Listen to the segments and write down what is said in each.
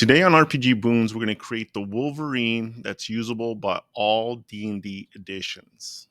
Today on RPG Boons, we're going to create the Wolverine that's usable by all D&D editions.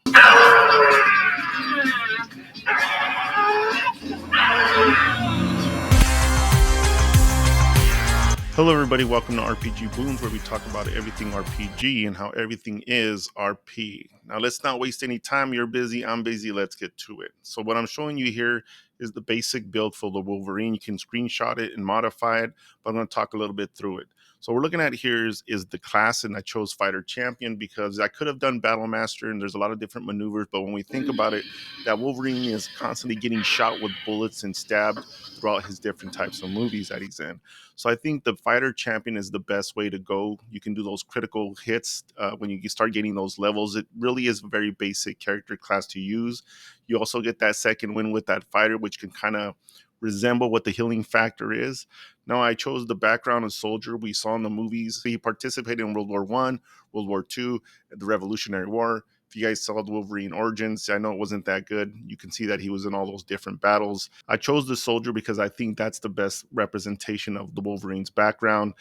Hello everybody, welcome to RPG Boons, where we talk about everything RPG and how everything is RP. Now let's not waste any time. You're busy, I'm busy, let's get to it. So what I'm showing you here is the basic build for the Wolverine. You can screenshot it and modify it, but I'm going to talk a little bit through it. So what we're looking at here is the class, and I chose Fighter Champion because I could have done Battle Master, and there's a lot of different maneuvers, but when we think about it, that Wolverine is constantly getting shot with bullets and stabbed throughout his different types of movies that he's in. So I think the Fighter Champion is the best way to go. You can do those critical hits when you start getting those levels. It really is a very basic character class to use. You also get that second win with that fighter, which can kind of resemble what the healing factor is. Now, I chose the background of soldier we saw in the movies. He participated in World War I, World War II, the Revolutionary War. If you guys saw the Wolverine Origins, I know it wasn't that good. You can see that he was in all those different battles. I chose the soldier because I think that's the best representation of the Wolverine's background.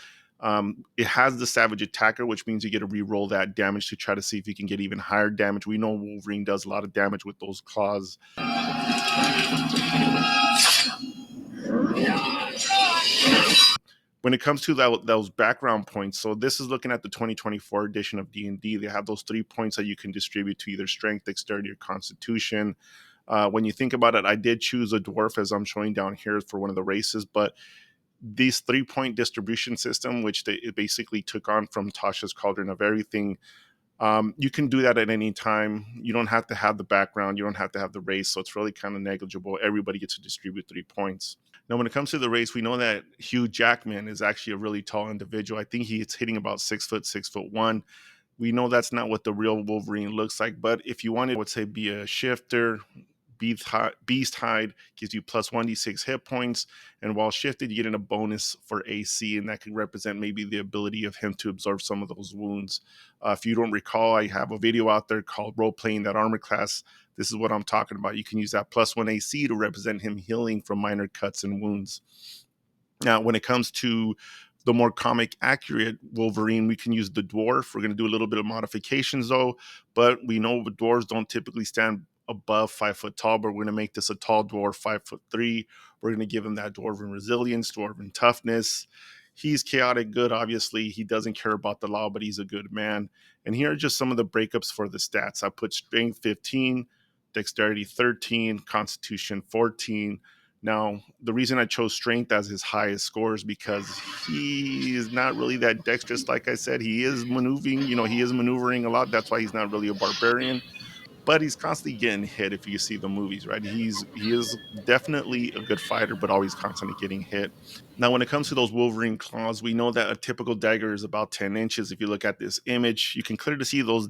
It has the Savage Attacker, which means you get to re-roll that damage to try to see if you can get even higher damage. We know Wolverine does a lot of damage with those claws. When it comes to those background points, so this is looking at the 2024 edition of D&D. They have those 3 points that you can distribute to either strength, dexterity, or constitution. When you think about it, I did choose a dwarf, as I'm showing down here, for one of the races, but this 3-point distribution system, which it basically took on from Tasha's Cauldron of Everything, you can do that at any time. You don't have to have the background. You don't have to have the race. So it's really kind of negligible. Everybody gets to distribute 3 points. Now, when it comes to the race, we know that Hugh Jackman is actually a really tall individual. I think he's hitting about 6 foot, 6'1". We know that's not what the real Wolverine looks like. But if you wanted, I would say, be a shifter, Beast Hide gives you plus 1d6 hit points, and while shifted, you get in a bonus for AC, and that can represent maybe the ability of him to absorb some of those wounds. If you don't recall, I have a video out there called Role Playing That Armor Class. This is what I'm talking about. You can use that plus 1 AC to represent him healing from minor cuts and wounds. Now, when it comes to the more comic accurate Wolverine, we can use the dwarf. We're going to do a little bit of modifications though, but we know the dwarves don't typically stand above 5 foot tall, but we're going to make this a tall dwarf, 5'3". We're going to give him that dwarven resilience, dwarven toughness. He's chaotic good, obviously. He doesn't care about the law, but he's a good man. And here are just some of the breakups for the stats. I put strength 15, dexterity 13, constitution 14. Now, the reason I chose strength as his highest score is because he is not really that dexterous. Like I said, he is maneuvering a lot. That's why he's not really a barbarian, but he's constantly getting hit. If you see the movies, right? He is definitely a good fighter, but always constantly getting hit. Now, when it comes to those Wolverine claws, we know that a typical dagger is about 10 inches. If you look at this image, you can clearly see those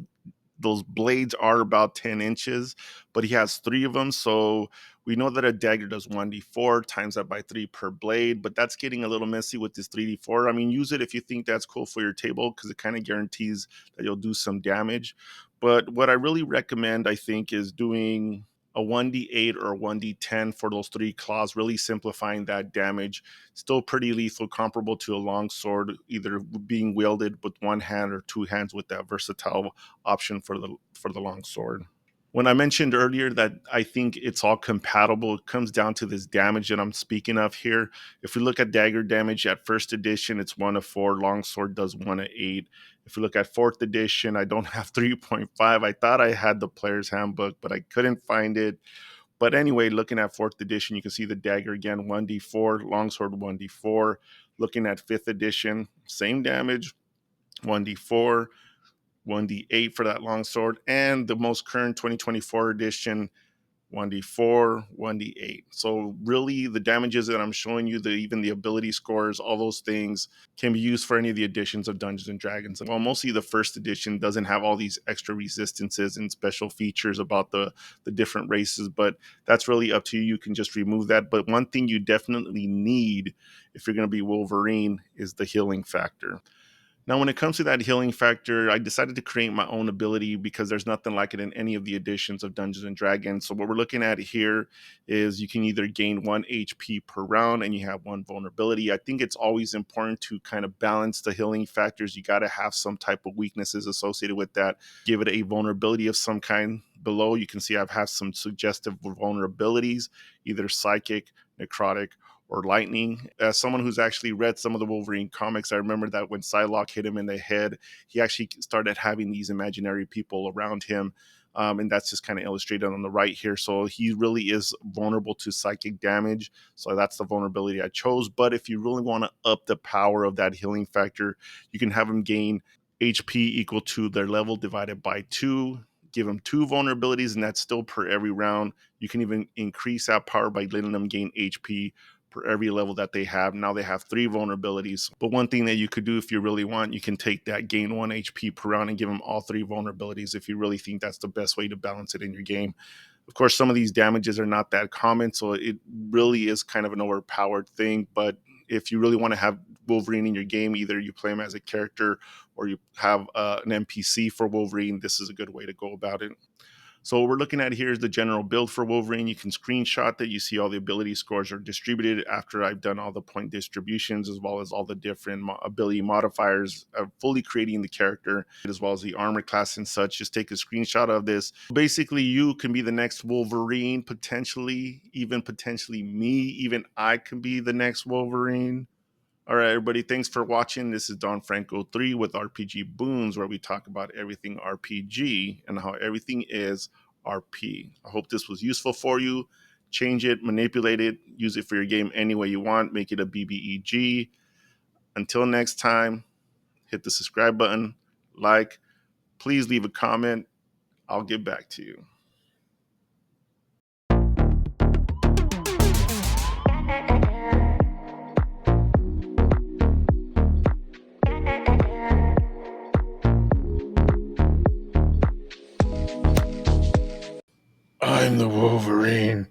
blades are about 10 inches, but he has 3 of them. So we know that a dagger does 1d4 times that by 3 per blade, but that's getting a little messy with this 3d4. I mean, use it if you think that's cool for your table, because it kind of guarantees that you'll do some damage. But what I really recommend, I think, is doing a 1d8 or a 1d10 for those 3 claws, really simplifying that damage. Still pretty lethal, comparable to a long sword, either being wielded with 1 hand or 2 hands with that versatile option for the long sword. When I mentioned earlier that I think it's all compatible, it comes down to this damage that I'm speaking of here. If we look at dagger damage at 1st edition, it's 1 of 4. Longsword does 1 of 8. If we look at 4th edition, I don't have 3.5. I thought I had the player's handbook, but I couldn't find it. But anyway, looking at 4th edition, you can see the dagger again, 1d4, longsword 1d4. Looking at 5th edition, same damage, 1d4. 1d8 for that longsword, and the most current 2024 edition, 1d4, 1d8. So really the damages that I'm showing you, even the ability scores, all those things can be used for any of the editions of Dungeons and Dragons. Well, mostly the 1st edition doesn't have all these extra resistances and special features about the different races, but that's really up to you. You can just remove that. But one thing you definitely need if you're going to be Wolverine is the healing factor. Now, when it comes to that healing factor, I decided to create my own ability because there's nothing like it in any of the editions of Dungeons and Dragons. So, what we're looking at here is you can either gain 1 HP per round and you have 1 vulnerability. I think it's always important to kind of balance the healing factors. You got to have some type of weaknesses associated with that. Give it a vulnerability of some kind. Below, you can see I've had some suggestive vulnerabilities, either psychic, necrotic, or lightning. As someone who's actually read some of the Wolverine comics, I remember that when Psylocke hit him in the head, he actually started having these imaginary people around him. And that's just kind of illustrated on the right here. So he really is vulnerable to psychic damage. So that's the vulnerability I chose. But if you really want to up the power of that healing factor, you can have him gain HP equal to their level divided by 2. Give them 2 vulnerabilities, and that's still per every round. You can even increase that power by letting them gain HP per every level that they have. Now they have 3 vulnerabilities. But one thing that you could do if you really want, you can take that gain 1 HP per round and give them all 3 vulnerabilities if you really think that's the best way to balance it in your game. Of course, some of these damages are not that common, so it really is kind of an overpowered thing. But if you really want to have Wolverine in your game, either you play him as a character or you have an NPC for Wolverine, this is a good way to go about it. So what we're looking at here is the general build for Wolverine. You can screenshot that. You see all the ability scores are distributed after I've done all the point distributions, as well as all the different ability modifiers of fully creating the character, as well as the armor class and such. Just take a screenshot of this. Basically, you can be the next Wolverine, potentially me. Even I can be the next Wolverine. All right, everybody, thanks for watching. This is Don Franco 3 with RPG Boons, where we talk about everything RPG and how everything is RP. I hope this was useful for you. Change it, manipulate it, use it for your game any way you want, make it a BBEG. Until next time, hit the subscribe button, like, please leave a comment. I'll get back to you. I'm the Wolverine.